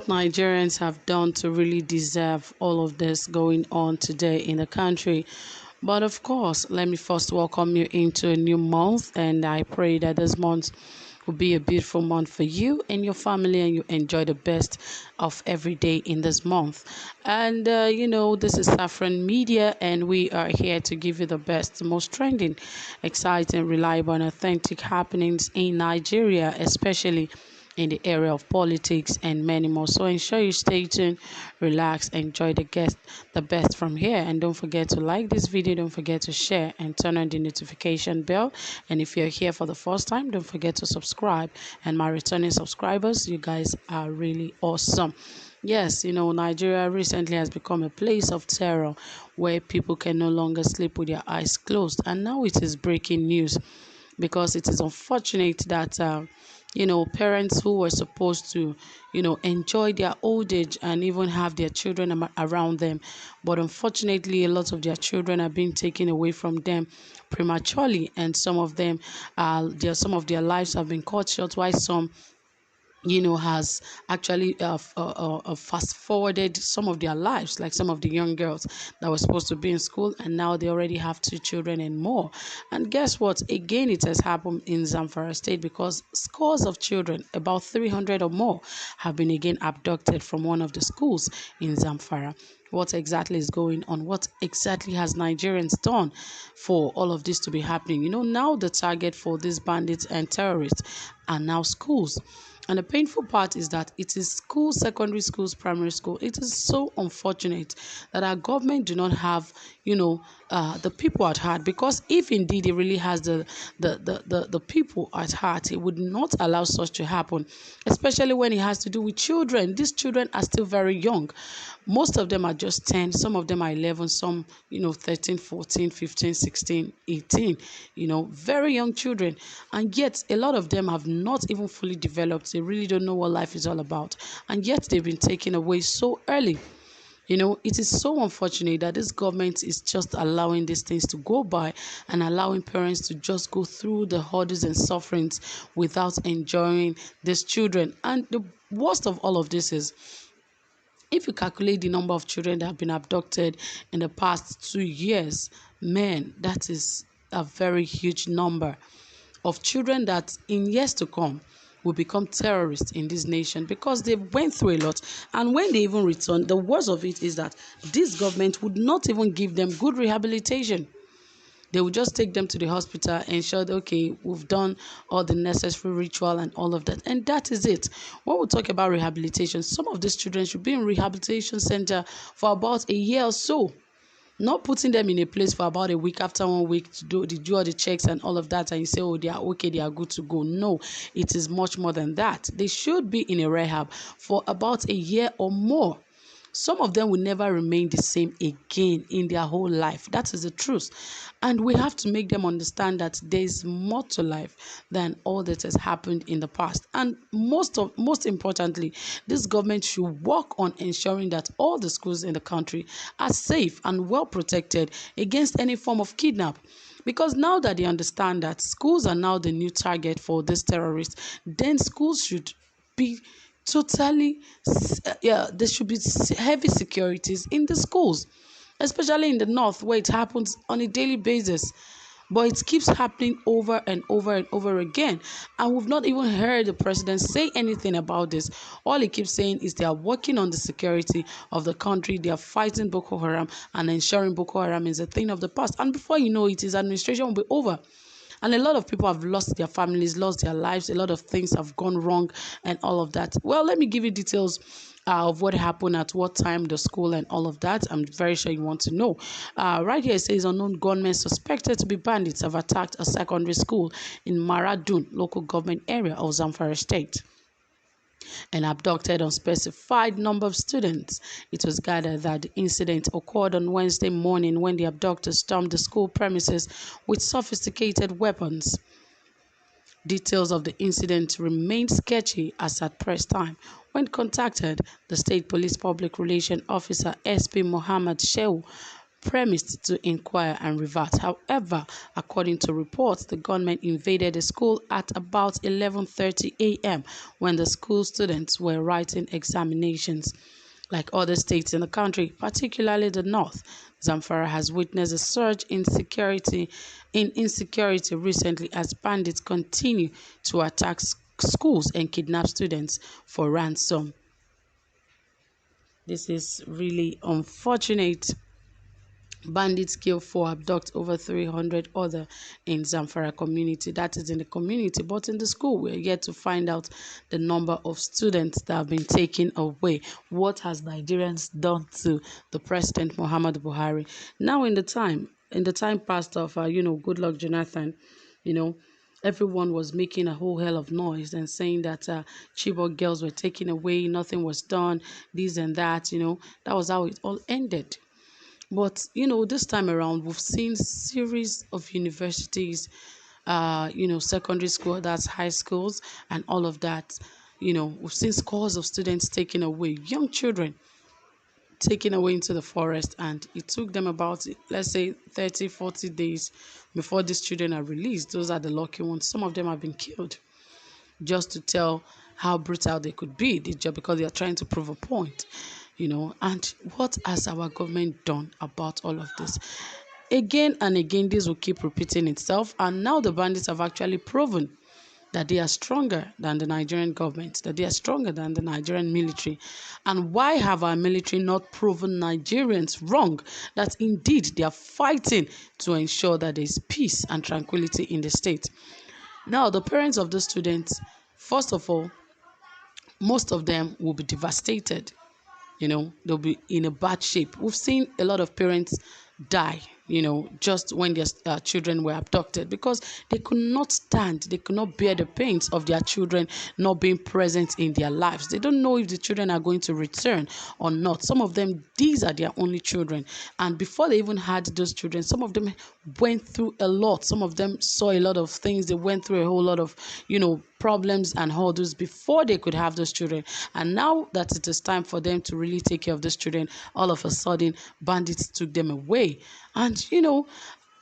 what Nigerians have done to really deserve all of this going on today in the country. But of course, let me first welcome you into a new month, and I pray that this month will be a beautiful month for you and your family, and you enjoy the best of every day in this month. And this is Saffron Media, and we are here to give you the best, most trending, exciting, reliable, and authentic happenings in Nigeria, especially in the area of politics and many more. So ensure you stay tuned, relax, enjoy the best from here, and don't forget to like this video, don't forget to share and turn on the notification bell. And if you're here for the first time, don't forget to subscribe. And my returning subscribers, you guys are really awesome. Yes, Nigeria recently has become a place of terror where people can no longer sleep with their eyes closed, and now it is breaking news, because it is unfortunate that parents who were supposed to enjoy their old age and even have their children around them, but unfortunately a lot of their children are being taken away from them prematurely, and some of them some of their lives have been cut short, while some has actually fast forwarded some of their lives, like some of the young girls that were supposed to be in school, and now they already have 2 children and more. And guess what? Again, it has happened in Zamfara state, because scores of children, about 300 or more, have been again abducted from one of the schools in Zamfara. What exactly is going on? What exactly has Nigerians done for all of this to be happening? Now the target for these bandits and terrorists are now schools. And the painful part is that it is schools, secondary schools, primary school. It is so unfortunate that our government do not have, the people at heart. Because if indeed it really has the people at heart, it would not allow such to happen, especially when it has to do with children. These children are still very young. Most of them are just 10, some of them are 11, some 13, 14, 15, 16, 18, very young children. And yet a lot of them have not even fully developed. They really don't know what life is all about, and yet they've been taken away so early. It is so unfortunate that this government is just allowing these things to go by, and allowing parents to just go through the hurdles and sufferings without enjoying these children. And the worst of all of this is, if you calculate the number of children that have been abducted in the past 2 years, man, that is a very huge number of children that in years to come will become terrorists in this nation, because they went through a lot. And when they even return, the worst of it is that this government would not even give them good rehabilitation. They will just take them to the hospital, ensure that, okay, we've done all the necessary ritual and all of that, and that is it. When we talk about rehabilitation, some of these children should be in rehabilitation center for about a year or so, not putting them in a place for about a week. After 1 week to do all the checks and all of that, and you say, oh, they are okay, they are good to go. No, it is much more than that. They should be in a rehab for about a year or more. Some of them will never remain the same again in their whole life. That is the truth. And we have to make them understand that there is more to life than all that has happened in the past. And most importantly, this government should work on ensuring that all the schools in the country are safe and well protected against any form of kidnap. Because now that they understand that schools are now the new target for these terrorists, then schools should be totally, there should be heavy securities in the schools, especially in the north, where it happens on a daily basis. But it keeps happening over and over and over again, and we've not even heard the president say anything about this. All he keeps saying is they are working on the security of the country, they are fighting Boko Haram, and ensuring Boko Haram is a thing of the past. And before you know it, his administration will be over. And a lot of people have lost their families, lost their lives. A lot of things have gone wrong and all of that. Well, let me give you details of what happened at what time, the school, and all of that. I'm very sure you want to know. Right here it says, unknown gunmen suspected to be bandits have attacked a secondary school in Maradun, local government area of Zamfara state, and abducted unspecified number of students. It was gathered that the incident occurred on Wednesday morning when the abductors stormed the school premises with sophisticated weapons. Details of the incident remained sketchy as at press time. When contacted, the State Police Public Relations Officer SP Mohammed Shehu premised to inquire and revert. However, according to reports, the gunmen invaded the school at about 11:30 a.m. when the school students were writing examinations. Like other states in the country, particularly the north, Zamfara has witnessed a surge in insecurity recently as bandits continue to attack schools and kidnap students for ransom. This is really unfortunate. Bandits kill 4, abduct over 300 other in Zamfara community. That is in the community, but in the school, we're yet to find out the number of students that have been taken away. What has Nigerians done to the President Muhammad Buhari? Now, in the time past of, Goodluck Jonathan, you know, everyone was making a whole hell of noise and saying that Chibok girls were taken away, nothing was done, this and that. That was how it all ended. But this time around, we've seen series of universities, secondary school, that's high schools, and all of that. We've seen scores of students taken away, young children taken away into the forest, and it took them about, let's say, 30, 40 days before these children are released. Those are the lucky ones. Some of them have been killed just to tell how brutal they could be, just because they are trying to prove a point. And what has our government done about all of this? Again and again, this will keep repeating itself, and now the bandits have actually proven that they are stronger than the Nigerian government, that they are stronger than the Nigerian military. And why have our military not proven Nigerians wrong, that indeed they are fighting to ensure that there is peace and tranquility in the state? Now, the parents of the students, first of all, most of them will be devastated. They'll be in a bad shape. We've seen a lot of parents die, just when their children were abducted, because they could not stand, they could not bear the pains of their children not being present in their lives. They don't know if the children are going to return or not. Some of them, these are their only children. And before they even had those children, some of them went through a lot. Some of them saw a lot of things. They went through a whole lot of, problems and hurdles before they could have those children. And now that it is time for them to really take care of those children, all of a sudden, bandits took them away. And,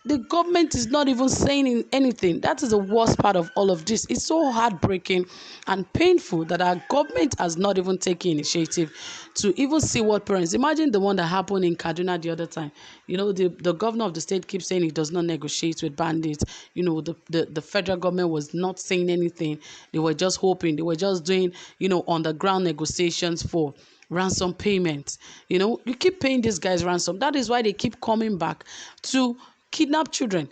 the government is not even saying anything. That is the worst part of all of this. It's so heartbreaking and painful that our government has not even taken initiative to even see what parents. Imagine the one that happened in Kaduna the other time. The governor of the state keeps saying he does not negotiate with bandits. The federal government was not saying anything. They were just hoping. They were just doing, underground negotiations for ransom payments. You keep paying these guys ransom. That is why they keep coming back to kidnap children.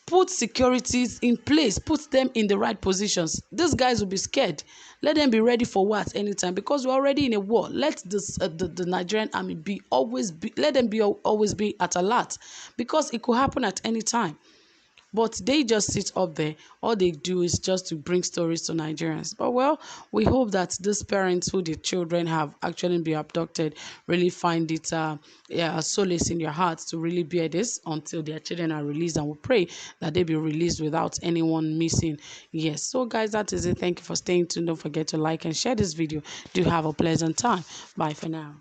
Put securities in place, put them in the right positions. These guys will be scared. Let them be ready for what anytime, because we're already in a war. Let the Nigerian army let them always be at alert, because it could happen at any time. But they just sit up there. All they do is just to bring stories to Nigerians. But well, we hope that these parents who their children have actually been abducted really find it a solace in their hearts to really bear this until their children are released. And we pray that they be released without anyone missing. Yes. So guys, that is it. Thank you for staying tuned. Don't forget to like and share this video. Do have a pleasant time. Bye for now.